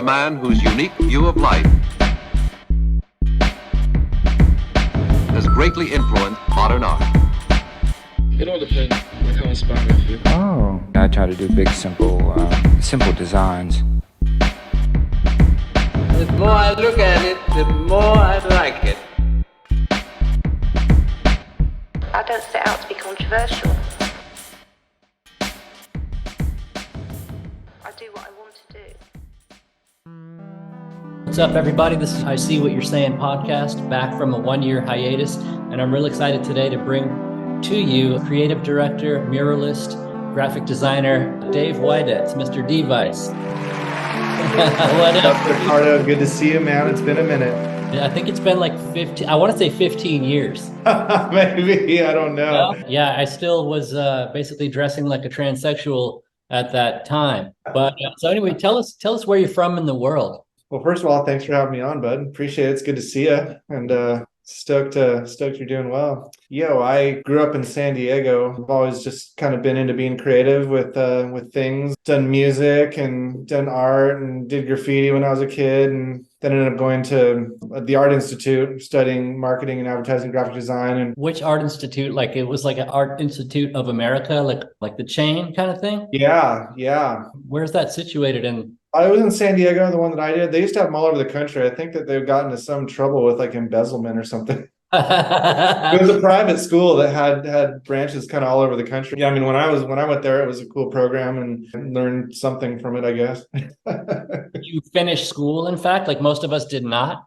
A man whose unique view of life has greatly influenced modern art. It all depends on how inspired I feel. Oh, I try to do big, simple designs. The more I look at it, the more I like it. I don't set out to be controversial. I do what I want to do. What's up, everybody? This is I See What You're Saying podcast, back from a one-year hiatus, and I'm really excited today to bring to you creative director, muralist, graphic designer, Dave Weidetz, Mr. DVICE. What up, Ricardo? Good to see you, man. It's been a minute. I think it's been like 15, I want to say 15 years. Maybe, I don't know. Yeah, I still was basically dressing like a transsexual at that time. But so anyway, tell us where you're from in the world. Well, first of all, thanks for having me on, bud. Appreciate it. It's good to see you, and stoked you're doing well. I grew up in San Diego. I've always just kind of been into being creative with things. Done music and done art and did graffiti when I was a kid, and then ended up going to the Art Institute, studying marketing and advertising, graphic design. And which art institute? Like it was like an Art Institute of America, like the chain kind of thing? Yeah. Where's that situated in? I was in San Diego, the one that I did. They used to have them all over the country. I think that they've gotten into some trouble with like embezzlement or something. It was a private school that had branches kind of all over the country. Yeah, I mean, when I went there, it was a cool program and learned something from it, I guess. You finished school, in fact, like most of us did not.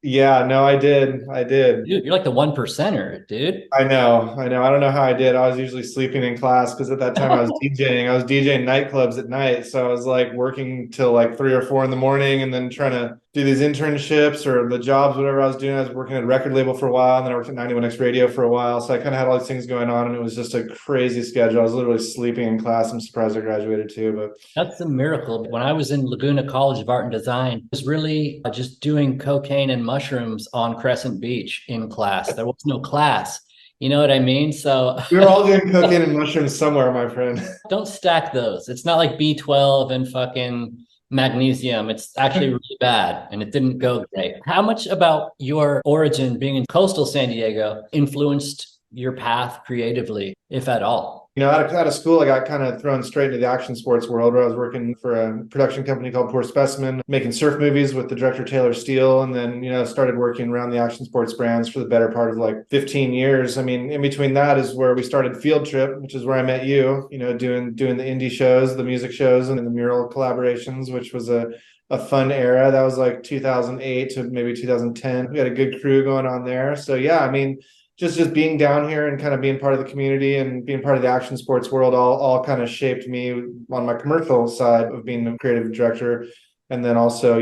Yeah, no, I did. Dude, you're like the 1%er, dude. I know. I don't know how I did. I was usually sleeping in class because at that time I was DJing. I was DJing nightclubs at night. So I was like working till like 3 or 4 in the morning and then trying to do these internships or the jobs, whatever I was doing. I was working at a record label for a while, and then I worked at 91X Radio for a while. So I kind of had all these things going on, and it was just a crazy schedule. I was literally sleeping in class. I'm surprised I graduated too, but that's a miracle. When I was in Laguna College of Art and Design, I was really just doing cocaine and mushrooms on Crescent Beach in class. There was no class. You know what I mean? So we were all doing cocaine and mushrooms somewhere, my friend. Don't stack those. It's not like B12 and fucking magnesium. It's actually really bad, and it didn't go great. How much about your origin being in coastal San Diego influenced your path creatively, if at all? Out of school, I got kind of thrown straight into the action sports world, where I was working for a production company called Poor Specimen, making surf movies with the director Taylor Steele, and then, started working around the action sports brands for the better part of like 15 years. I mean, in between that is where we started Field Trip, which is where I met you, doing the indie shows, the music shows, and the mural collaborations, which was a fun era. That was like 2008 to maybe 2010. We had a good crew going on there. So yeah, I mean, just being down here and kind of being part of the community and being part of the action sports world all kind of shaped me on my commercial side of being a creative director. And then also,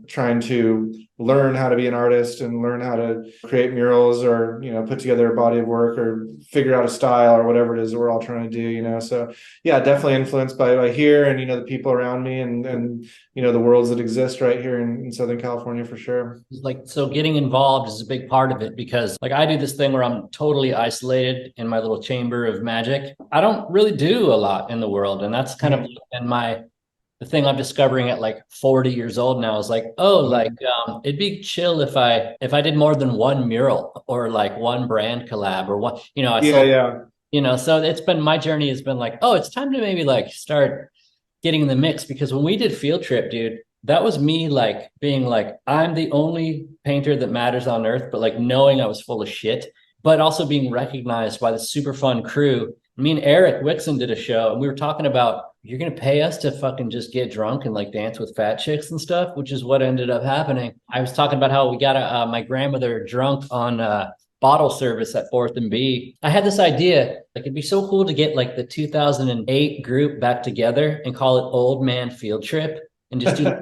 trying to learn how to be an artist and learn how to create murals or, put together a body of work or figure out a style or whatever it is that we're all trying to do, So yeah, definitely influenced by here and, the people around me and the worlds that exist right here in Southern California for sure. So getting involved is a big part of it, because like I do this thing where I'm totally isolated in my little chamber of magic. I don't really do a lot in the world. And that's kind of been the thing I'm discovering at like 40 years old now is like, it'd be chill if I did more than one mural or like one brand collab or one, so it's been, my journey has been like, it's time to maybe like start getting in the mix, because when we did Field Trip, dude, that was me like being like, I'm the only painter that matters on earth, but like knowing I was full of shit, but also being recognized by the super fun crew. Me and Eric Wixon did a show, and we were talking about, you're going to pay us to fucking just get drunk and like dance with fat chicks and stuff, which is what ended up happening. I was talking about how we got my grandmother drunk on bottle service at 4th and B. I had this idea, like it'd be so cool to get like the 2008 group back together and call it Old Man Field Trip, and just do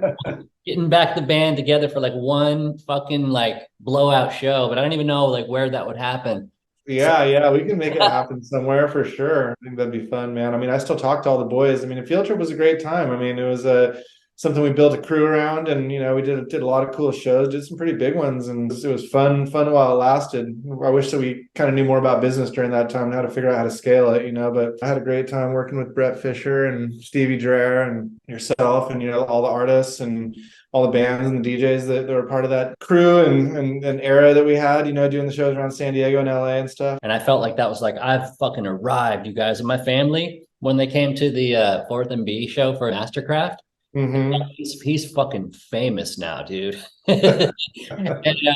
getting back the band together for like one fucking like blowout show. But I don't even know like where that would happen. Yeah, we can make it happen somewhere for sure. I think that'd be fun, man. I mean, I still talk to all the boys. I mean, a Field Trip was a great time. I mean, it was something we built a crew around, and we did a lot of cool shows, did some pretty big ones, and it was fun while it lasted. I wish that we kind of knew more about business during that time and how to figure out how to scale it, but I had a great time working with Brett Fisher and Stevie Dreher and yourself and all the artists and all the bands and the DJs that were part of that crew and era that we had, doing the shows around San Diego and LA and stuff. And I felt like that was like, I've fucking arrived, you guys. And my family, when they came to the 4th and B show for Mastercraft, he's fucking famous now, dude. And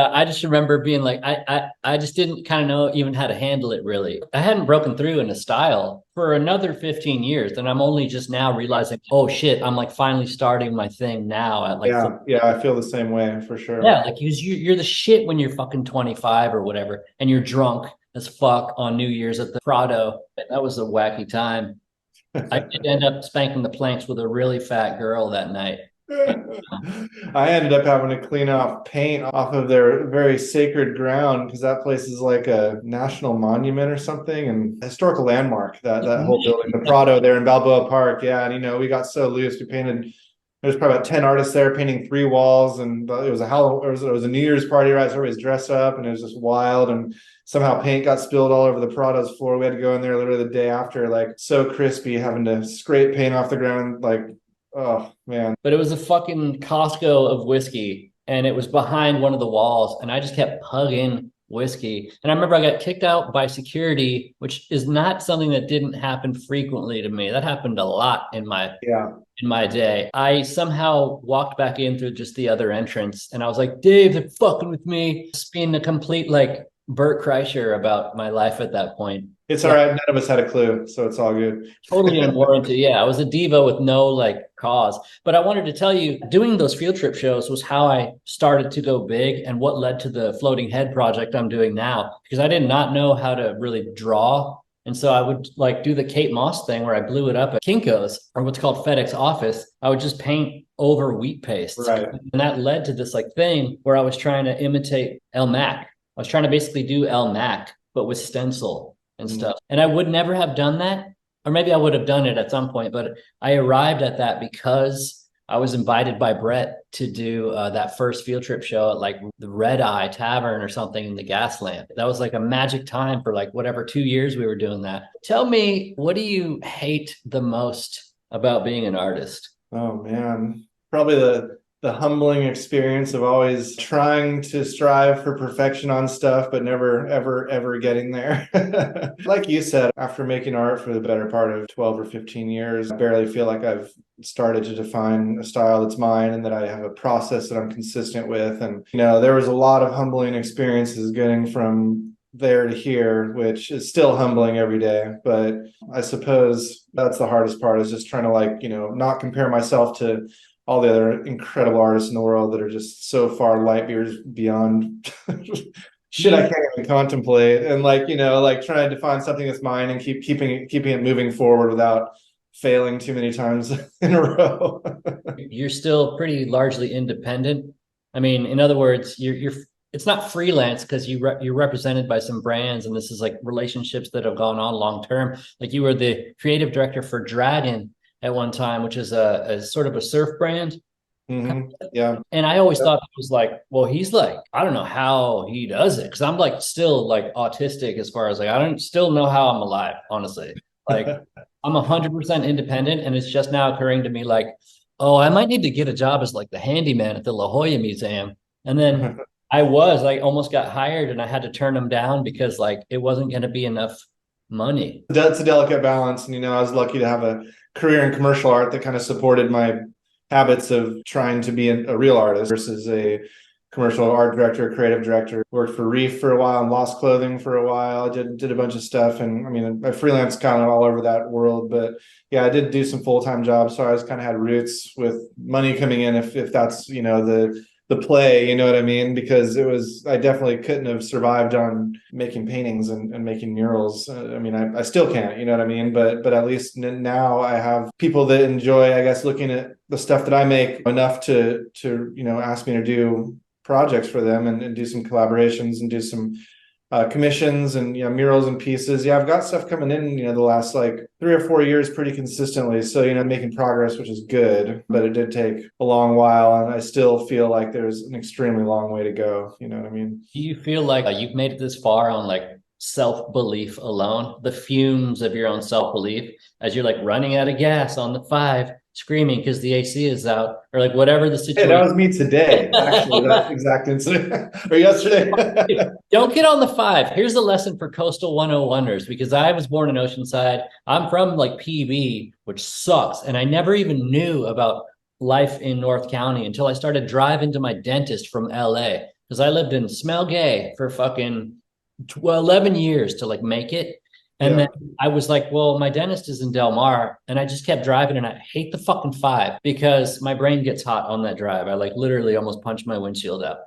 I just remember being like, I just didn't kind of know even how to handle it, really. I hadn't broken through in a style for another 15 years, and I'm only just now realizing, oh shit, I'm like finally starting my thing now at like I feel the same way for sure. Yeah, like you're the shit when you're fucking 25 or whatever, and you're drunk as fuck on New Year's at the Prado. That was a wacky time. I did end up spanking the planks with a really fat girl that night. I ended up having to clean off paint off of their very sacred ground, because that place is like a national monument or something, and historical landmark, that whole building, the Prado there in Balboa Park. Yeah, and we got so loose. We painted, there was probably about 10 artists there painting 3 walls, and it was a New Year's party, right? So everybody's dressed up, and it was just wild, and somehow paint got spilled all over the Prado's floor. We had to go in there literally the day after, like so crispy, having to scrape paint off the ground, like, oh man. But it was a fucking Costco of whiskey, and it was behind one of the walls, and I just kept hugging whiskey. And I remember I got kicked out by security, which is not something that didn't happen frequently to me. That happened a lot in my day. I somehow walked back in through just the other entrance, and I was like, Dave, they're fucking with me. Just being a complete like Bert Kreischer about my life at that point. It's all right. None of us had a clue, so it's all good. Totally unwarranted. Yeah, I was a diva with no like cause. But I wanted to tell you, doing those field trip shows was how I started to go big, and what led to the floating head project I'm doing now, because I did not know how to really draw. And so I would like do the Kate Moss thing where I blew it up at Kinko's, or what's called FedEx Office. I would just paint over wheat paste. Right. And that led to this like thing where I was trying to imitate El Mac. I was trying to basically do El Mac, but with stencil and stuff. And I would never have done that, or maybe I would have done it at some point, but I arrived at that because I was invited by Brett to do that first field trip show at like the Red Eye Tavern or something in the Gaslamp. That was like a magic time for like whatever 2 years we were doing that. Tell me, what do you hate the most about being an artist? Oh man, probably the humbling experience of always trying to strive for perfection on stuff, but never, ever getting there. Like you said, after making art for the better part of 12 or 15 years, I barely feel like I've started to define a style that's mine, and that I have a process that I'm consistent with. And, there was a lot of humbling experiences getting from there to here, which is still humbling every day. But I suppose that's the hardest part, is just trying to like, not compare myself to all the other incredible artists in the world that are just so far light years beyond shit I can't even contemplate. And like, like trying to find something that's mine and keeping it moving forward without failing too many times in a row. You're still pretty largely independent. I mean, in other words, you're it's not freelance, because you're represented by some brands, and this is like relationships that have gone on long term. Like you were the creative director for Dragon at one time, which is a sort of a surf brand. Yeah. And I always thought it was like, well, he's like, I don't know how he does it, because I'm like still like autistic as far as like, I don't still know how I'm alive, honestly. Like I'm 100% independent, and it's just now occurring to me like, oh, I might need to get a job as like the handyman at the La Jolla Museum. And then I almost got hired, and I had to turn them down because like it wasn't going to be enough money. That's a delicate balance. And, I was lucky to have a career in commercial art that kind of supported my habits of trying to be a real artist versus a commercial art director, creative director. Worked for Reef for a while and Lost Clothing for a while. I did a bunch of stuff, and I mean, I freelanced kind of all over that world. But yeah, I did do some full-time jobs, so I was kind of had roots with money coming in, if that's the play, you know what I mean? Because I definitely couldn't have survived on making paintings and making murals. I mean, I still can't, you know what I mean? But at least now I have people that enjoy, I guess, looking at the stuff that I make enough to ask me to do projects for them and do some collaborations and do some commissions and, you know, murals and pieces. Yeah, I've got stuff coming in, you know, the last like 3 or 4 years pretty consistently. So, you know, making progress, which is good, but it did take a long while. And I still feel like there's an extremely long way to go. You know what I mean? Do you feel like you've made it this far on like self-belief alone, the fumes of your own self-belief as you're like running out of gas on the 5, screaming because the AC is out, or like whatever the situation. Hey, that was me today, actually, that exact incident, or yesterday. Don't get on the 5. Here's the lesson for coastal 101ers, because I was born in Oceanside. I'm from like PB, which sucks. And I never even knew about life in North County until I started driving to my dentist from LA, because I lived in Smell Gay for fucking 11 years to like make it. And then I was like, well, my dentist is in Del Mar, and I just kept driving, and I hate the fucking 5 because my brain gets hot on that drive. I like literally almost punched my windshield out.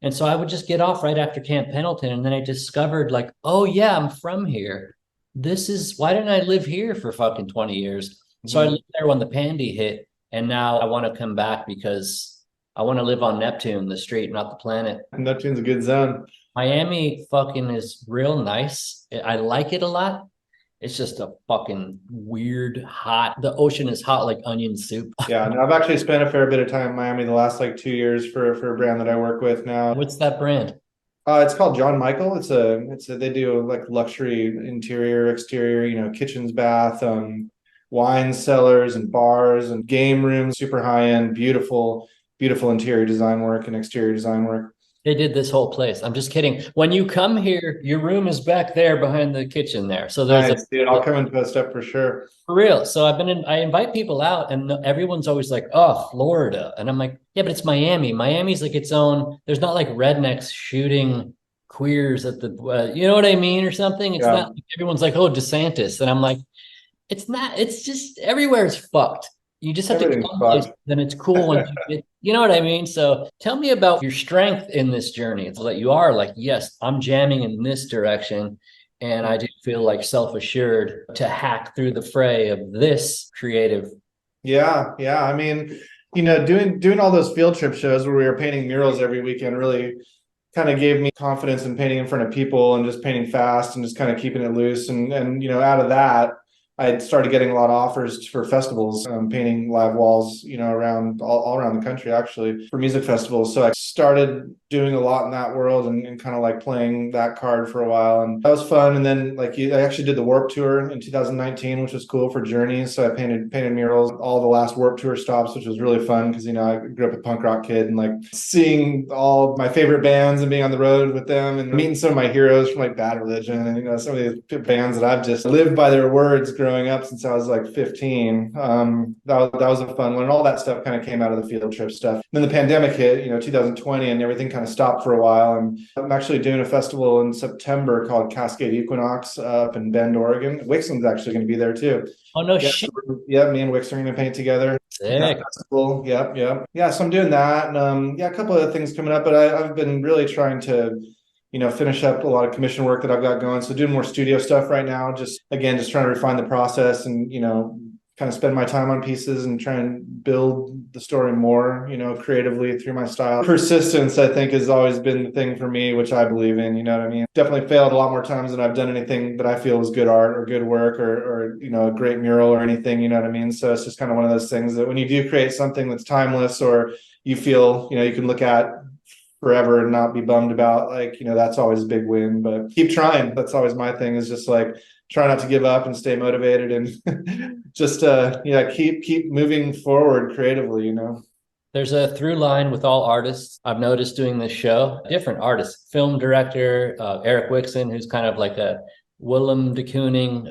And so I would just get off right after Camp Pendleton. And then I discovered like, oh yeah, I'm from here. Why didn't I live here for fucking 20 years? So I lived there when the pandy hit. And now I want to come back because I want to live on Neptune, the street, not the planet. Neptune's a good zone. Miami fucking is real nice. I like it a lot. It's just a fucking weird, hot. The ocean is hot like onion soup. Yeah, no, I've actually spent a fair bit of time in Miami the last like 2 years for a brand that I work with now. What's that brand? It's called John Michael. They do like luxury interior, exterior, you know, kitchens, bath, wine cellars and bars and game rooms, super high end, beautiful interior design work and exterior design work. They did this whole place. I'm just kidding. When you come here, your room is back there behind the kitchen there. So there's nice, dude. I'll come and post up for sure. For real. So I invite people out, and everyone's always like, oh, Florida. And I'm like, yeah, but it's Miami. Miami's like its own. There's not like rednecks shooting queers at the, you know what I mean? Or something. It's not like everyone's like, oh, DeSantis. And I'm like, it's not, it's just everywhere is fucked. You just have to come place, then it's cool when you get, you know what I mean? So tell me about your strength in this journey. It's like you are like, yes, I'm jamming in this direction. And I do feel like self-assured to hack through the fray of this creative. Yeah. I mean, you know, doing all those field trip shows where we were painting murals every weekend really kind of gave me confidence in painting in front of people and just painting fast and just kind of keeping it loose. And you know, out of that, I started getting a lot of offers for festivals, painting live walls, you know, around all around the country, actually, for music festivals. So I started doing a lot in that world and kind of like playing that card for a while. And that was fun. And then like I actually did the Warped Tour in 2019, which was cool for Journeys. So I painted murals, all the last Warped Tour stops, which was really fun because, you know, I grew up a punk rock kid and like seeing all my favorite bands and being on the road with them and meeting some of my heroes from like Bad Religion and, you know, some of these bands that I've just lived by their words growing up since I was like 15. That was a fun one. And all that stuff kind of came out of the field trip stuff. And then the pandemic hit, you know, 2020, and everything kind of stopped for a while. And I'm actually doing a festival in September called Cascade Equinox up in Bend, Oregon. Wixon's actually going to be there too. Oh, no shit. Yeah, me and Wix are going to paint together. Sick. Festival. Yep. Yeah, so I'm doing that. And a couple of things coming up, but I've been really trying to, you know, finish up a lot of commission work that I've got going. So doing more studio stuff right now, just trying to refine the process and, you know, kind of spend my time on pieces and try and build the story more, you know, creatively through my style. Persistence, I think, has always been the thing for me, which I believe in, you know what I mean? Definitely failed a lot more times than I've done anything that I feel is good art or good work or, you know, a great mural or anything, you know what I mean? So it's just kind of one of those things that when you do create something that's timeless or you feel, you know, you can look at forever and not be bummed about, like, you know, that's always a big win. But keep trying. That's always my thing, is just like try not to give up and stay motivated and just keep moving forward creatively, you know. There's a through line with all artists I've noticed doing this show. Different artists, film director Eric Wixon, who's kind of like a Willem de Kooning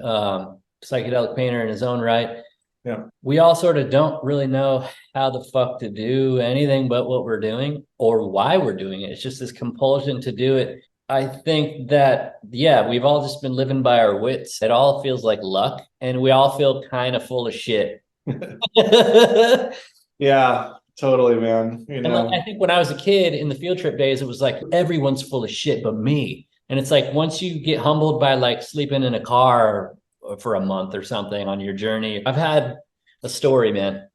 psychedelic painter in his own right. Yeah, we all sort of don't really know how the fuck to do anything but what we're doing or why we're doing it. It's just this compulsion to do it. I think that, yeah, we've all just been living by our wits. It all feels like luck, and we all feel kind of full of shit. Yeah, totally, man. You know, I think when I was a kid in the field trip days, it was like everyone's full of shit but me. And it's like once you get humbled by like sleeping in a car for a month or something on your journey. I've had a story, man.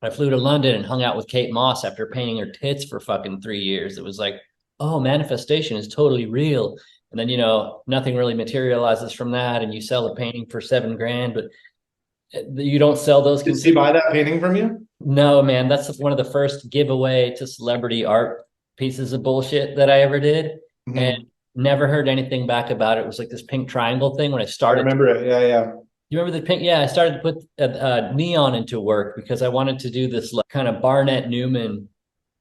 I flew to London and hung out with Kate Moss after painting her tits for fucking 3 years. It was like, oh, manifestation is totally real. And then, you know, nothing really materializes from that. And you sell a painting for $7,000, but you don't sell those. Did he buy that painting from you? No, man, that's one of the first giveaway to celebrity art pieces of bullshit that I ever did. Mhm. And never heard anything back about it. It was like this pink triangle thing when I I started. remember it. Yeah, yeah. You remember the pink? Yeah, I started to put neon into work because I wanted to do this like, kind of Barnett Newman,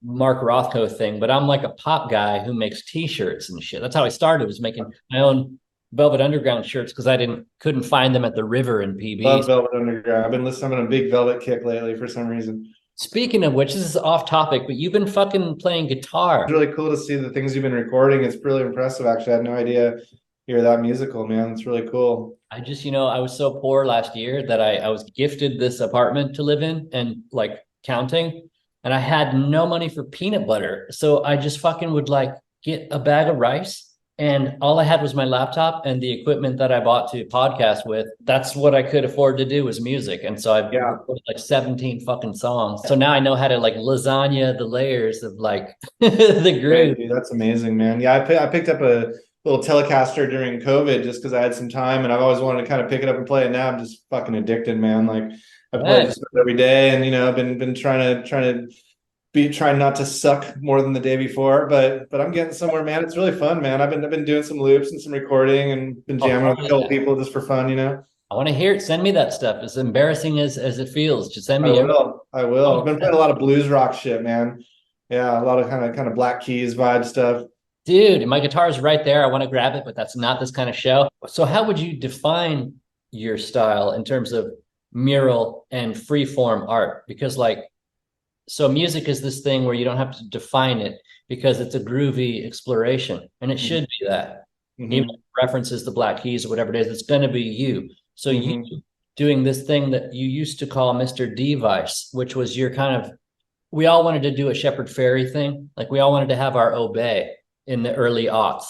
Mark Rothko thing. But I'm like a pop guy who makes T-shirts and shit. That's how I started, was making my own Velvet Underground shirts because I couldn't find them at the river in PB. Love Velvet Underground. I've been listening. I'm on a big Velvet kick lately for some reason. Speaking of which, this is off topic, but you've been fucking playing guitar. It's really cool to see the things you've been recording. It's really impressive, actually. I had no idea you're that musical, man. It's really cool. I just, you know, I was so poor last year that I was gifted this apartment to live in and like counting, and I had no money for peanut butter. So I just fucking would like get a bag of rice, and all I had was my laptop and the equipment that I bought to podcast with. That's what I could afford to do was music. And so I've recorded like 17 fucking songs. So now I know how to like lasagna the layers of like the groove. Dude, that's amazing, man. Yeah, I picked up a little Telecaster during COVID just because I had some time, and I've always wanted to kind of pick it up and play it. Now I'm just fucking addicted, man. Like I play just every day, and you know, I've been trying not to suck more than the day before, but I'm getting somewhere, man. It's really fun, man. I've been doing some loops and some recording and been jamming with a couple people just for fun, you know. I want to hear it. Send me that stuff. As embarrassing as it feels, just send me. I will. I've been playing a lot of blues rock shit, man. Yeah, a lot of kind of Black Keys vibe stuff. Dude, my guitar is right there. I want to grab it, but that's not this kind of show. So how would you define your style in terms of mural and freeform art? Because like, so music is this thing where you don't have to define it because it's a groovy exploration, and it should be that. Even if it references the Black Keys or whatever it is, it's going to be you. So you doing this thing that you used to call Mr. DVICE, which was your kind of, we all wanted to do a Shepherd Fairy thing. Like we all wanted to have our obey in the early aughts.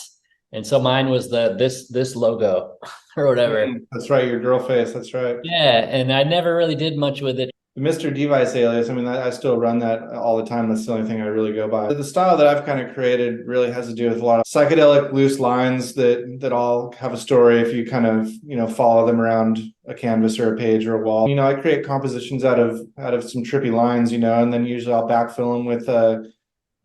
And so mine was this logo or whatever. That's right, your girl face. That's right. Yeah, and I never really did much with it. The Mr. DVICE alias, I mean, I still run that all the time. That's the only thing I really go by. The style that I've kind of created really has to do with a lot of psychedelic loose lines that all have a story if you kind of, you know, follow them around a canvas or a page or a wall. You know, I create compositions out of some trippy lines, you know, and then usually I'll backfill them with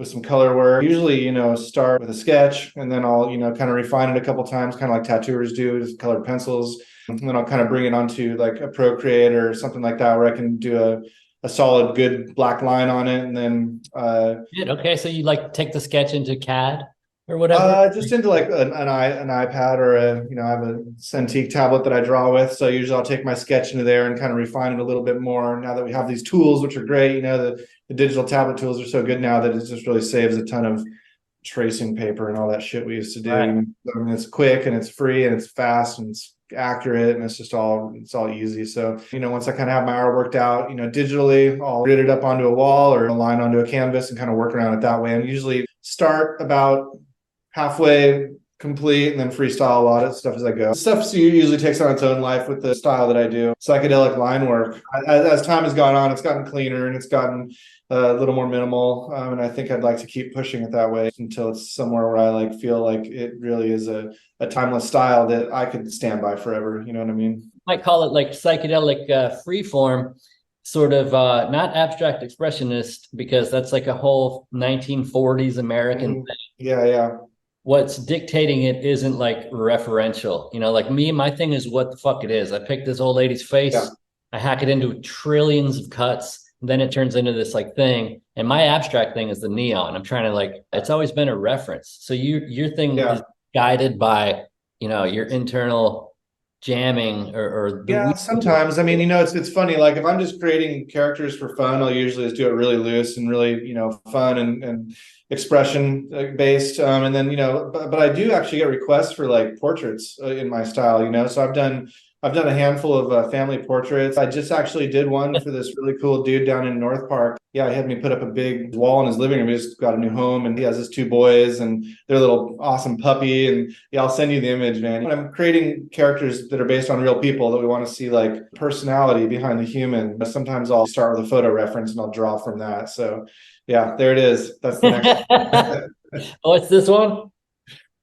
some color work. Usually, you know, start with a sketch, and then I'll, you know, kind of refine it a couple times, kind of like tattooers do, just colored pencils. And then I'll kind of bring it onto like a Procreate or something like that, where I can do a solid, good black line on it. And then okay, so you like take the sketch into CAD or whatever? Just into like an iPad or I have a Cintiq tablet that I draw with. So usually I'll take my sketch into there and kind of refine it a little bit more. Now that we have these tools, which are great, you know, the digital tablet tools are so good now that it just really saves a ton of tracing paper and all that shit we used to do. Right. I mean, it's quick and it's free and it's fast and it's accurate, and it's all easy. So, you know, once I kind of have my art worked out, you know, digitally, I'll grid it up onto a wall or a line onto a canvas and kind of work around it that way. And usually start about halfway complete and then freestyle a lot of stuff as I go. Stuff usually takes on its own life with the style that I do. Psychedelic line work. As time has gone on, it's gotten cleaner and it's gotten a little more minimal. And I think I'd like to keep pushing it that way until it's somewhere where I like feel like it really is a timeless style that I could stand by forever. You know what I mean? I might call it like psychedelic freeform, sort of not abstract expressionist, because that's like a whole 1940s American thing. Yeah. What's dictating it isn't like referential, you know, like me, my thing is what the fuck it is. I pick this old lady's face, I hack it into trillions of cuts, and then it turns into this like thing. And my abstract thing is the neon. I'm trying to like, it's always been a reference. So your thing is guided by, you know, your internal jamming or sometimes. I mean, you know, it's funny, like if I'm just creating characters for fun, I'll usually just do it really loose and really, you know, fun and expression based, and then, you know, but I do actually get requests for like portraits in my style, you know. So I've done a handful of family portraits. I just actually did one for this really cool dude down in North Park. Yeah, he had me put up a big wall in his living room. He just got a new home, and he has his 2 boys and their little awesome puppy. And yeah, I'll send you the image, man. When I'm creating characters that are based on real people that we want to see like personality behind the human, sometimes I'll start with a photo reference and I'll draw from that. So yeah, there it is. That's the next one. Oh, it's this one?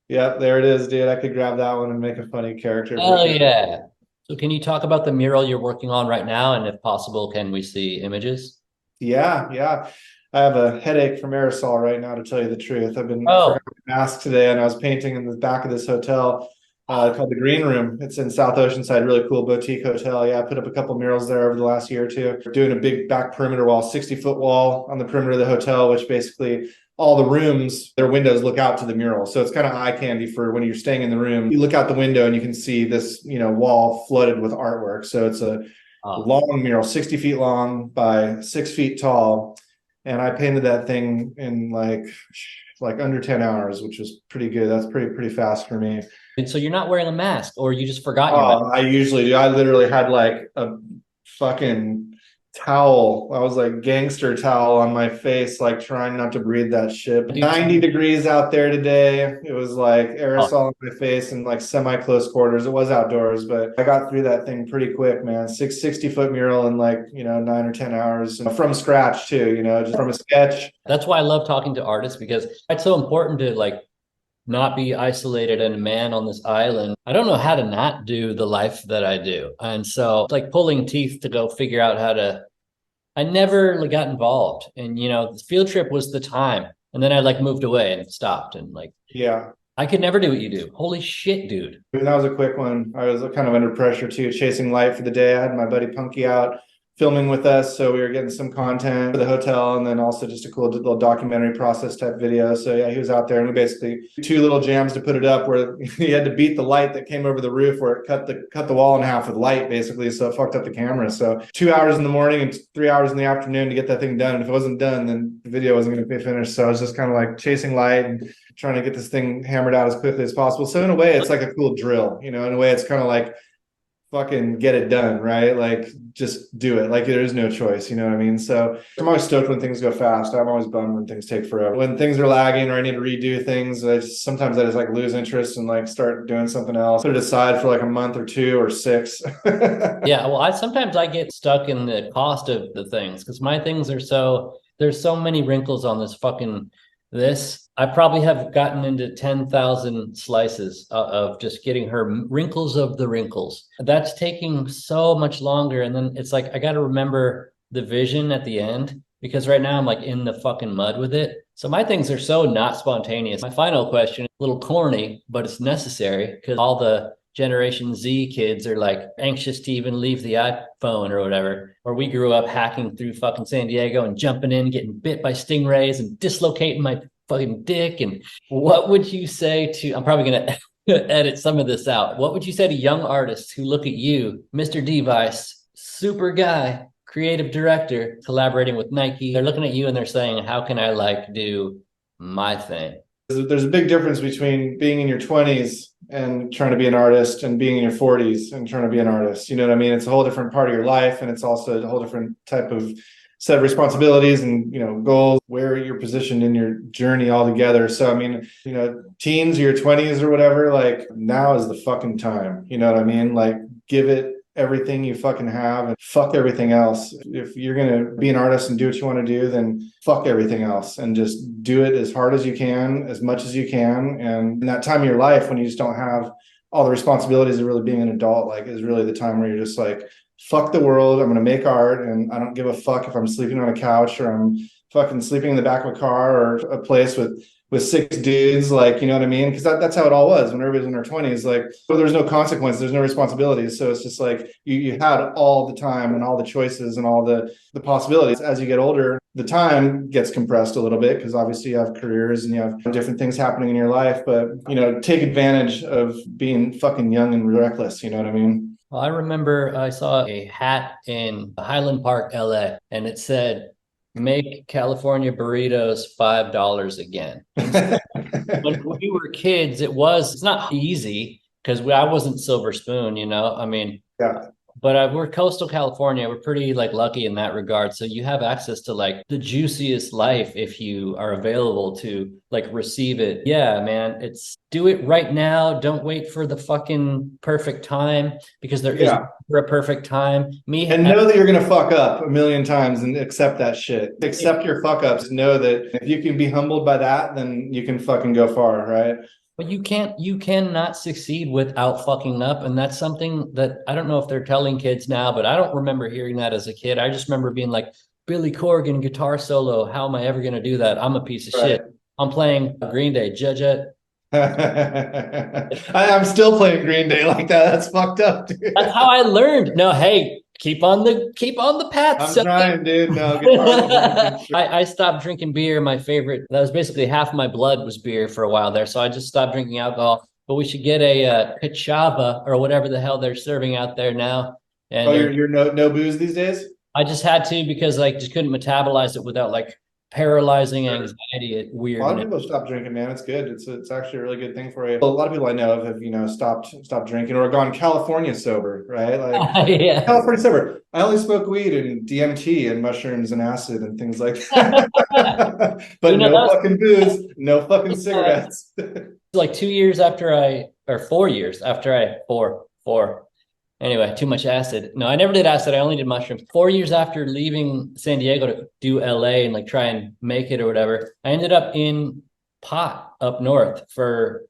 Yep, there it is, dude. I could grab that one and make a funny character. for Oh sure. yeah. So can you talk about the mural you're working on right now? And if possible, can we see images? Yeah. I have a headache from aerosol right now, to tell you the truth. I've been Oh, forgot my mask today, and I was painting in the back of this hotel called the Green Room. It's in South Oceanside, really cool boutique hotel. Yeah, I put up a couple murals there over the last year or two. We're doing a big back perimeter wall, 60-foot wall on the perimeter of the hotel, which basically all the rooms, their windows look out to the mural. So it's kind of eye candy for when you're staying in the room. You look out the window and you can see this, wall flooded with artwork. So it's a long mural, 60 feet long by 6 feet tall. And I painted that thing in like under 10 hours, which was pretty good. That's pretty fast for me. and so you're not wearing a mask, or you just forgot your mask? I usually do. I literally had like a fucking towel. I was like gangster towel on my face, like trying not to breathe that shit. 90 degrees out there today. It was like aerosol on my face and like semi-close quarters. It was outdoors, but I got through that thing pretty quick, man. 60-foot mural in like, 9 or 10 hours, and from scratch too, just from a sketch. That's why I love talking to artists, because it's so important to like not be isolated and a man on this island. I don't know how to not do the life that I do. And so it's like pulling teeth to go figure out how to, I never like, got involved. And, the field trip was the time. And then I like moved away and stopped. And like, Yeah. I could never do what you do. Holy shit, dude. I mean, that was a quick one. I was kind of under pressure too, chasing light for the day. I had my buddy Punky out filming with us, so we were getting some content for the hotel, and then also just a cool little documentary process type video. So yeah, he was out there, and we basically 2 little jams to put it up, where he had to beat the light that came over the roof, where it cut the wall in half with light basically, so it fucked up the camera. So 2 hours in the morning and 3 hours in the afternoon to get that thing done. And if it wasn't done, then the video wasn't going to be finished. So I was just kind of like chasing light and trying to get this thing hammered out as quickly as possible. So in a way, it's like a cool drill, in a way, it's kind of like fucking get it done, right? Like just do it. Like there is no choice, you know what I mean? So I'm always stoked when things go fast. I'm always bummed when things take forever. When things are lagging or I need to redo things, sometimes I just like lose interest and like start doing something else. Put it aside for like a month or 2 or 6. Yeah, well, sometimes I get stuck in the cost of the things, because my things are there's so many wrinkles on this. I probably have gotten into 10,000 slices of just getting her wrinkles of the wrinkles. That's taking so much longer. And then it's like, I got to remember the vision at the end, because right now I'm like in the fucking mud with it. So my things are so not spontaneous. My final question, a little corny, but it's necessary, because all the Generation Z kids are like anxious to even leave the iPhone or whatever. Or we grew up hacking through fucking San Diego and jumping in, getting bit by stingrays and dislocating my fucking dick. And what would you say to, I'm probably going to edit some of this out. What would you say to young artists who look at you, Mr. DVICE, super guy, creative director, collaborating with Nike? They're looking at you and they're saying, how can I like do my thing? There's a big difference between being in your 20s and trying to be an artist and being in your 40s and trying to be an artist. You know what I mean? It's a whole different part of your life, and it's also a whole different type of set of responsibilities and goals, where you're positioned in your journey altogether. So I mean, teens or your 20s or whatever, like now is the fucking time. You know what I mean? Like give it everything you fucking have and fuck everything else. If you're gonna be an artist and do what you want to do, then fuck everything else and just do it as hard as you can, as much as you can. And in that time of your life when you just don't have all the responsibilities of really being an adult, like is really the time where you're just like, fuck the world, I'm going to make art, and I don't give a fuck if I'm sleeping on a couch or I'm fucking sleeping in the back of a car or a place with 6 dudes, like, you know what I mean? Because that's how it all was when everybody was in their 20s. Like, well, there's no consequence, there's no responsibilities. So it's just like you had all the time and all the choices and all the possibilities. As you get older, the time gets compressed a little bit, because obviously you have careers and you have different things happening in your life. But, take advantage of being fucking young and reckless. You know what I mean? Well, I remember I saw a hat in Highland Park, LA, and it said, make California burritos $5 again. When we were kids, it's not easy, because I wasn't Silver Spoon, I mean, yeah. But we're coastal California. We're pretty like lucky in that regard. So you have access to like the juiciest life if you are available to like receive it. Yeah, man, it's do it right now. Don't wait for the fucking perfect time, because there isn't a perfect time. And know that you're going to fuck up a million times and accept that shit. Accept your fuck ups. Know that if you can be humbled by that, then you can fucking go far, right? But you cannot succeed without fucking up. And that's something that I don't know if they're telling kids now, but I don't remember hearing that as a kid. I just remember being like, Billy Corgan guitar solo. How am I ever going to do that? I'm a piece of shit. I'm playing Green Day, Judge It. I'm still playing Green Day like that. That's fucked up, dude. That's how I learned. No, hey, keep on the path. I'm trying, dude. No, guitar. I stopped drinking beer. My favorite, that was basically half my blood was beer for a while there. So I just stopped drinking alcohol. But we should get a cachava or whatever the hell they're serving out there now. And you're no booze these days? I just had to because I just couldn't metabolize it without like paralyzing anxiety. Weird. A lot of people stop drinking, man. It's good. It's actually a really good thing for you. A lot of people I know have stopped drinking or gone California sober, right? Like yeah. California sober. I only smoke weed and DMT and mushrooms and acid and things like that. But no fucking booze, no fucking cigarettes. Like 2 years after or 4 years after four. Anyway, too much acid. No, I never did acid. I only did mushrooms. 4 years after leaving San Diego to do LA and like try and make it or whatever, I ended up in pot up north for.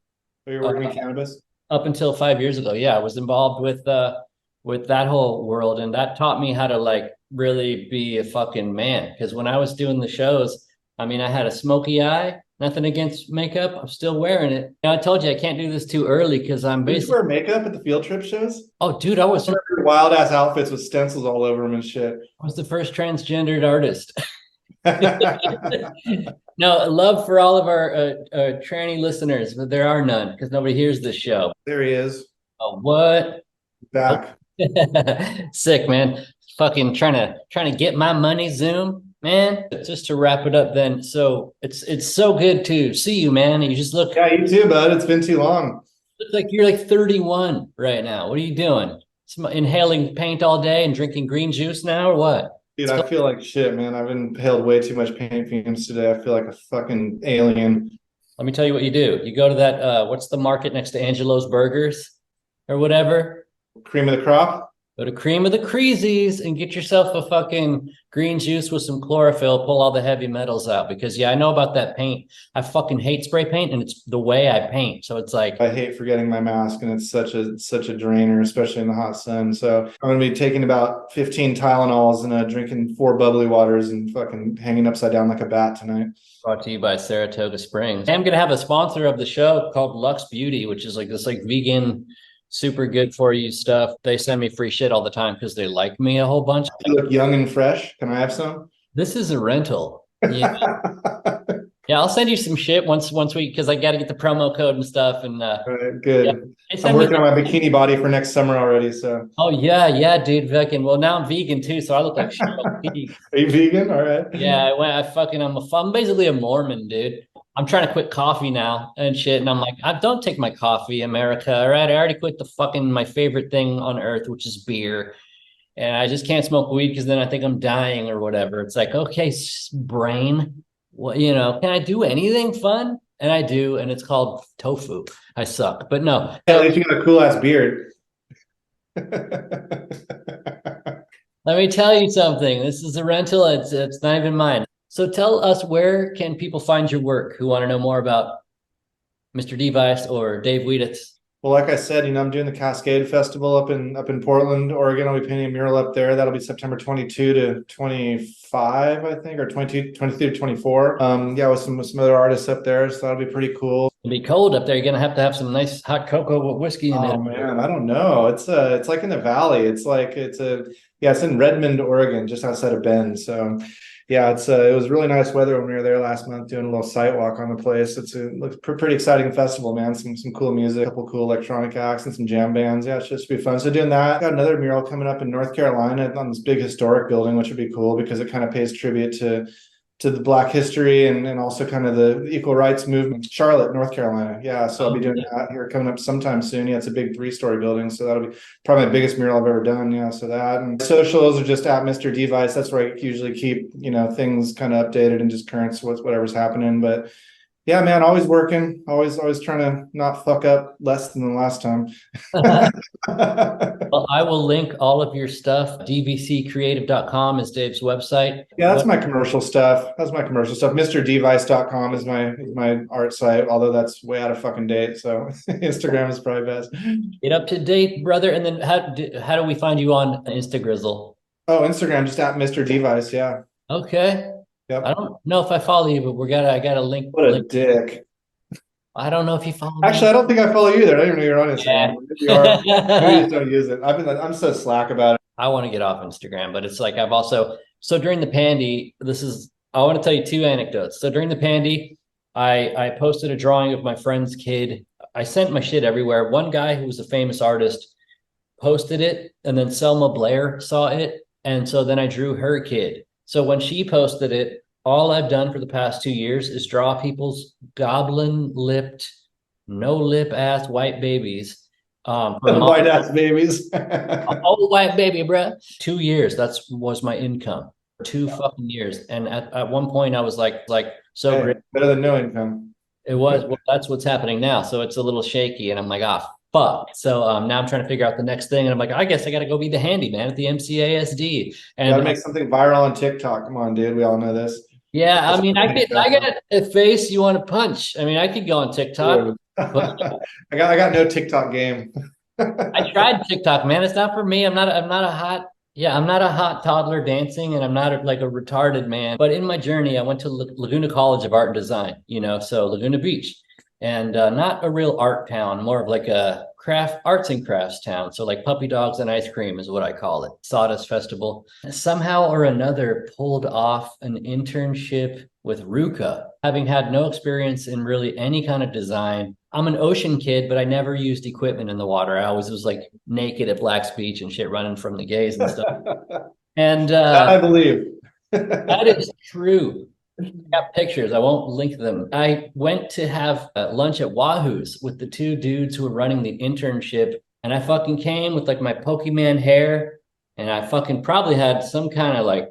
So you're working in cannabis? Up until 5 years ago. Yeah, I was involved with that whole world, and that taught me how to like really be a fucking man. Because when I was doing the shows, I mean, I had a smoky eye. Nothing against makeup. I'm still wearing it. I told you I can't do this too early because I'm basically. Did you wear makeup at the field trip shows? Oh, dude, I was wild ass outfits with stencils all over them and shit. I was the first transgendered artist. No, love for all of our tranny listeners, but there are none because nobody hears this show. There he is. Oh, what? Back. Sick, man. Fucking trying to get my money, Zoom. Man, just to wrap it up then. So it's so good to see you, man. You just look. Yeah, you too, bud. It's been too long. Looks like you're like 31 right now. What are you doing? Inhaling paint all day and drinking green juice now or what? Dude, I feel like shit, man. I've inhaled way too much paint fumes today. I feel like a fucking alien. Let me tell you what you do. You go to that, what's the market next to Angelo's Burgers or whatever? Cream of the crop? Go to Cream of the Creasies and get yourself a fucking green juice with some chlorophyll, pull all the heavy metals out. Because, yeah, I know about that paint. I fucking hate spray paint, and it's the way I paint. So it's like... I hate forgetting my mask, and it's such a drainer, especially in the hot sun. So I'm going to be taking about 15 Tylenols and drinking 4 bubbly waters and fucking hanging upside down like a bat tonight. Brought to you by Saratoga Springs. I'm going to have a sponsor of the show called Lux Beauty, which is like this like vegan... super good for you stuff. They send me free shit all the time because they like me a whole bunch. You look young and fresh. Can I have some? This is a rental. Yeah, yeah, I'll send you some shit once we because I got to get the promo code and stuff. And right, good. Yeah. I'm working on my bikini body for next summer already. So. Oh yeah, dude. Fucking well, now I'm vegan too, so I look like shit. Are you vegan? All right. Yeah, I'm basically a Mormon, dude. I'm trying to quit coffee now and shit. And I'm like, I don't take my coffee, America. All right. I already quit my favorite thing on earth, which is beer. And I just can't smoke weed because then I think I'm dying or whatever. It's like, okay, brain, well, can I do anything fun? And I do. And it's called tofu. I suck, but no. At least you got a cool ass beard. Let me tell you something. This is a rental. It's not even mine. So tell us, where can people find your work who want to know more about Mr. DVICE or Dave Weidetz? Well, like I said, I'm doing the Cascade Festival up in Portland, Oregon. I'll be painting a mural up there. That'll be September 22 to 25, I think, or 22, 23 to 24. Yeah, with some other artists up there. So that'll be pretty cool. It'll be cold up there. You're gonna have to have some nice hot cocoa with whiskey in it. Oh man, I don't know. It's like in the valley. It's in Redmond, Oregon, just outside of Bend. So. Yeah, it was really nice weather when we were there last month doing a little site walk on the place. It looks pretty exciting festival, man. Some cool music, a couple cool electronic acts and some jam bands. Yeah, it should be fun. So doing that, got another mural coming up in North Carolina on this big historic building, which would be cool because it kind of pays tribute to the Black history and also kind of the equal rights movement. Charlotte, North Carolina. Yeah, so I'll be doing that here coming up sometime soon. Yeah, it's a big 3-story building, so that'll be probably the biggest mural I've ever done. Yeah, so that. And socials are just at Mr. DVICE. That's where I usually keep, things kind of updated and just currents with whatever's happening. But Yeah, man, always working, always trying to not fuck up less than the last time. Well, I will link all of your stuff. dvccreative.com is Dave's website. Yeah, that's my commercial stuff. That's my commercial stuff. MrDVICE.com is my art site, although that's way out of fucking date. So Instagram is probably best. Get up to date, brother. And then how do we find you on Instagrizzle? Oh, Instagram, just at MrDVICE, yeah. Okay. Yep. I don't know if I follow you, but I got a link. What a dick. I don't know if you follow me. Actually, I don't think I follow you either. I don't even know you're on Instagram. Yeah. Maybe you are. Maybe you just don't use it. I'm so slack about it. I want to get off Instagram, but it's like so during the pandy, I want to tell you two anecdotes. So during the pandy, I posted a drawing of my friend's kid. I sent my shit everywhere. One guy who was a famous artist posted it, and then Selma Blair saw it. And so then I drew her kid. So when she posted it, all I've done for the past 2 years is draw people's goblin-lipped, no-lip ass white babies. White ass babies. Old white baby, bro. 2 years. Was my income. 2 fucking years. And at one point I was like so Hey, great. better than no income. It was. Well, that's what's happening now. So it's a little shaky, and I'm like, fuck. So now I'm trying to figure out the next thing, and I'm like, I guess I got to go be the handyman at the MCASD. And Gotta make something viral on TikTok. Come on, dude. We all know this. yeah, I mean, I got a face you want to punch. I mean, I could go on TikTok. But I got no TikTok game. I tried TikTok, man. It's not for me. I'm not a hot toddler dancing, and I'm not like a retarded man. But in my journey, I went to Laguna College of Art and Design, so Laguna Beach, and not a real art town, more of like a arts and crafts town. So like puppy dogs and ice cream is what I call it. Sawdust Festival. Somehow or another pulled off an internship with Ruka, having had no experience in really any kind of design. I'm an ocean kid, but I never used equipment in the water. I always was like naked at Black's Beach and shit, running from the gays and stuff. And I believe. that is true. I got pictures. I won't link them. I went to have lunch at Wahoo's with the 2 dudes who were running the internship, and I fucking came with like my Pokemon hair, and I fucking probably had some kind of like,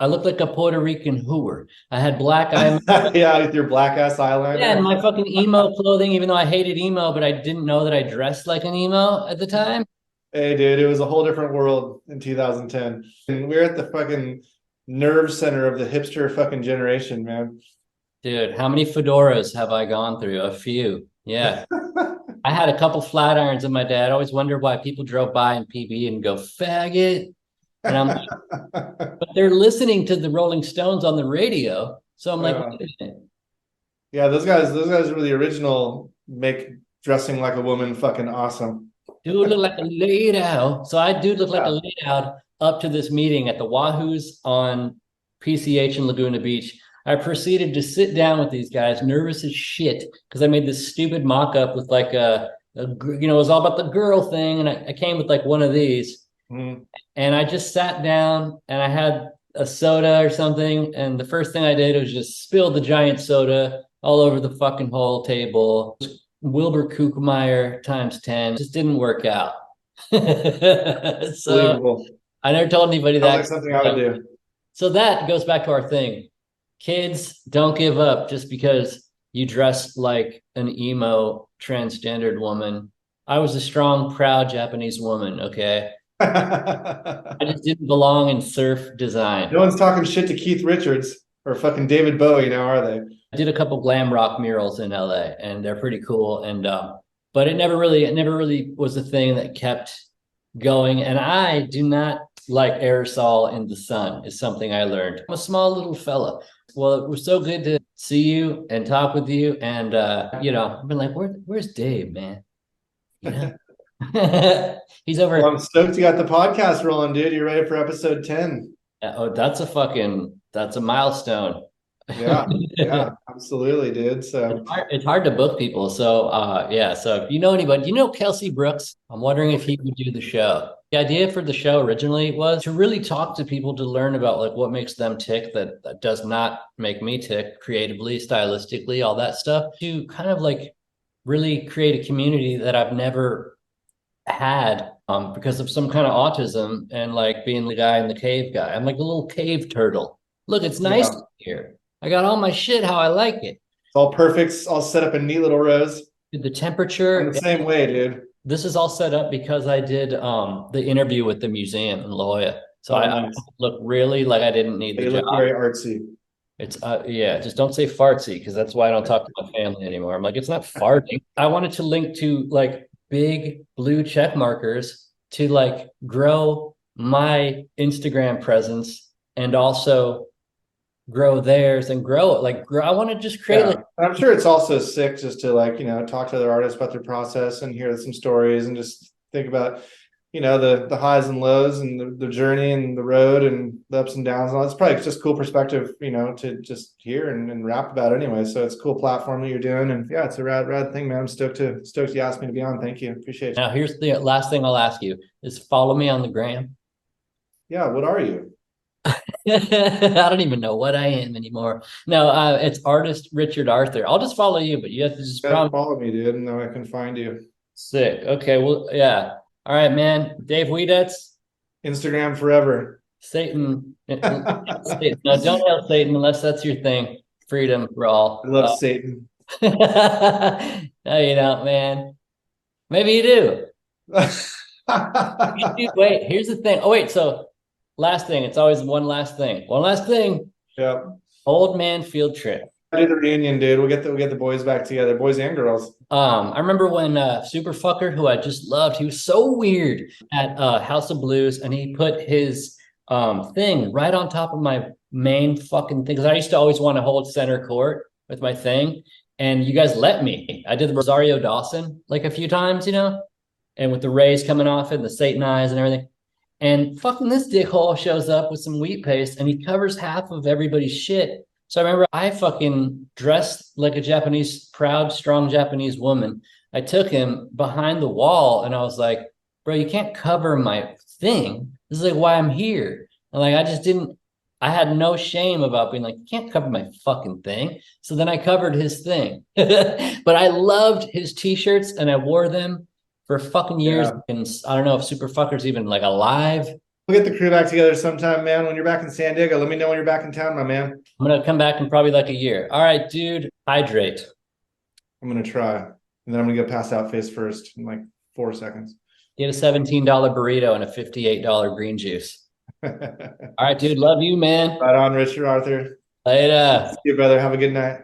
I looked like a Puerto Rican hooer. I had black eye. Yeah, with your black ass eyeliner. Yeah, and my fucking emo clothing, even though I hated emo, but I didn't know that I dressed like an emo at the time. Hey, dude, it was a whole different world in 2010. And we're at the fucking nerve center of the hipster fucking generation, man. Dude, how many fedoras have I gone through? A few. Yeah. I had a couple flat irons in my day. I'd always wonder why people drove by in PB and go, faggot. And I'm like, but they're listening to the Rolling Stones on the radio. So I'm like, wait a minute. Yeah, those guys were the original make dressing like a woman fucking awesome. Dude look like a laid out. So I do look like a laid out up to this meeting at the Wahoo's on PCH in Laguna Beach. I proceeded to sit down with these guys, nervous as shit, because I made this stupid mock-up with like it was all about the girl thing. And I came with like one of these. Mm. And I just sat down and I had a soda or something. And the first thing I did was just spill the giant soda all over the fucking whole table. Wilbur Kookmeyer times 10. Just didn't work out. So I never told anybody that. Like something I would do. So that goes back to our thing. Kids, don't give up just because you dress like an emo transgendered woman. I was a strong, proud Japanese woman, okay? I just didn't belong in surf design. No one's talking shit to Keith Richards or fucking David Bowie now, are they? I did a couple glam rock murals in LA, and they're pretty cool. And but it never really was a thing that kept going. And I do not like aerosol in the sun, is something I learned. I'm a small little fella. Well, it was so good to see you and talk with you. And I've been like, where's Dave, man? He's over. Well, I'm stoked you got the podcast rolling, dude. You ready for episode 10? Oh, that's a milestone. Yeah, absolutely, dude. So it's hard to book people. So so if you know anybody, Kelsey Brooks, I'm wondering if he would do the show. The idea for the show originally was to really talk to people, to learn about like what makes them tick that does not make me tick, creatively, stylistically, all that stuff, to kind of like really create a community that I've never had because of some kind of autism and like being the guy in the cave guy. I'm like a little cave turtle. Look, it's nice here. I got all my shit how I like it. It's all perfect, all set up in neat little rows. Dude, the temperature. I'm the same way, dude. This is all set up because I did the interview with the museum in La Jolla. So I look really like I didn't need the You job. look very artsy. It's yeah, just don't say fartsy because that's why I don't talk to my family anymore. I'm like, it's not farting. I wanted to link to like big blue check markers to like grow my Instagram presence and also grow theirs and grow it. Like I want to just create like I'm sure it's also sick just to like, talk to other artists about their process and hear some stories and just think about, the highs and lows and the journey and the road and the ups and downs and all. It's probably just cool perspective, to just hear and rap about anyway. So it's a cool platform that you're doing. And yeah, it's a rad thing, man. I'm stoked you asked me to be on. Thank you. Appreciate it. Now here's the last thing I'll ask you is follow me on the gram. Yeah. What are you? I don't even know what I am anymore. No, it's artist Richard Arthur. I'll just follow you, but you have to just Follow me, dude, and then I can find you. Sick. Okay, well, yeah. All right, man. Dave Weidetz. Instagram forever. Satan. Satan. No, don't hail Satan unless that's your thing. Freedom for all. I love Satan. No, you don't, man. Maybe you do. Wait, here's the thing. Oh, wait, so last thing. It's always one last thing. One last thing. Yeah. Old man field trip. I do the reunion, dude. We'll get the boys back together, boys and girls. I remember when Super Fucker, who I just loved, he was so weird at House of Blues, and he put his thing right on top of my main fucking thing. Because I used to always want to hold center court with my thing, and you guys let me. I did the Rosario Dawson like a few times, and with the rays coming off it, and the Satan eyes and everything. And fucking this dickhole shows up with some wheat paste, and he covers half of everybody's shit. So I remember I fucking dressed like a Japanese, proud, strong Japanese woman. I took him behind the wall and I was like, bro, you can't cover my thing. This is like why I'm here. And like, I had no shame about being like, you can't cover my fucking thing. So then I covered his thing. But I loved his t-shirts and I wore them for fucking years. Yeah. And I don't know if Super Fucker's even like alive. We'll get the crew back together sometime, man. When you're back in San Diego, let me know when you're back in town, my man. I'm going to come back in probably like a year. All right, dude, hydrate. I'm going to try. And then I'm going to get passed out face first in like 4 seconds. Get a $17 burrito and a $58 green juice. All right, dude. Love you, man. Right on, Richard Arthur. Later. See you, brother. Have a good night.